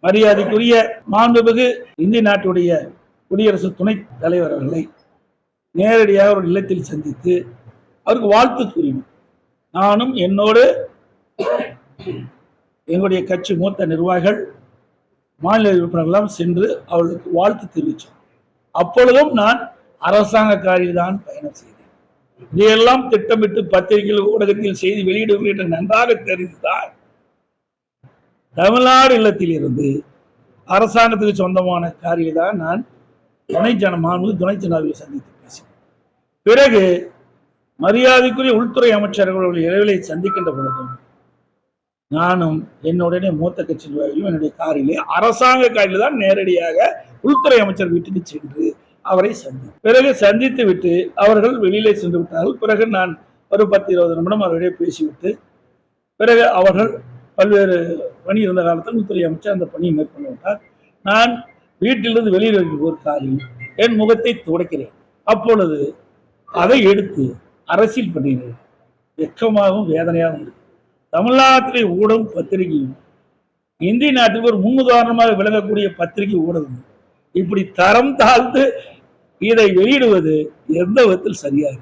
மரியாதைக்குரிய மாண்புமிகு இந்திய நாட்டுடைய குடியரசு துணைத் தலைவர் அவர்களை நேரடியாக ஒரு இல்லத்தில் சந்தித்து அவருக்கு வாழ்த்து கூறினோம். நானும் என்னோடு எங்களுடைய கட்சி மூத்த நிர்வாகிகள் மாநில உறுப்பினர்களெல்லாம் சென்று அவர்களுக்கு வாழ்த்து தெரிவித்தோம். அப்பொழுதும் நான் அரசாங்க காரில் தான் பயணம் செய்தேன். இதையெல்லாம் திட்டமிட்டு பத்திரிகைகள் ஊடகத்தில் செய்தி வெளியிடுவது என்று நன்றாக தெரிந்துதான் தமிழ்நாடு இல்லத்தில் இருந்து அரசாங்கத்துக்கு சொந்தமான காரில் தான் நான் துணை ஜனாதிபதியை சந்தித்து பேசினேன். பிறகு மரியாதைக்குரிய உள்துறை அமைச்சர்கள் இடைவெளியை சந்திக்கின்ற பொழுதும் நானும் என்னுடனே மூத்த கட்சி நிர்வாகிகளும் என்னுடைய காரிலே அரசாங்க காரில் தான் நேரடியாக உள்துறை அமைச்சர் வீட்டுக்கு சென்று அவரை பிறகு சந்தித்து விட்டு அவர்கள் வெளியிலே சென்று விட்டார்கள். பிறகு நான் ஒரு 10-20 நிமிடம் அவரிடையே பேசிவிட்டு பிறகு அவர்கள் பல்வேறு பணி இருந்த காலத்தில் உள்துறை அமைச்சர் அந்த பணியை மேற்கொண்டு விட்டார். நான் வீட்டிலிருந்து வெளியில் ஒரு காரில் என் முகத்தை துடைக்கிறேன். அப்பொழுது அதை எடுத்து அரசியல் பண்ணினேன். வெட்கமாகவும் வேதனையாகவும் இருக்கு. தமிழ்நாட்டிலே ஊடகம் பத்திரிகையும் இந்திய நாட்டுக்கு ஒரு முன்னுதாரணமாக விளங்கக்கூடிய பத்திரிகை ஊடகம் இப்படி தரம் தாழ்ந்து இதை வெளியிடுவது எந்த விதத்தில் சரியாக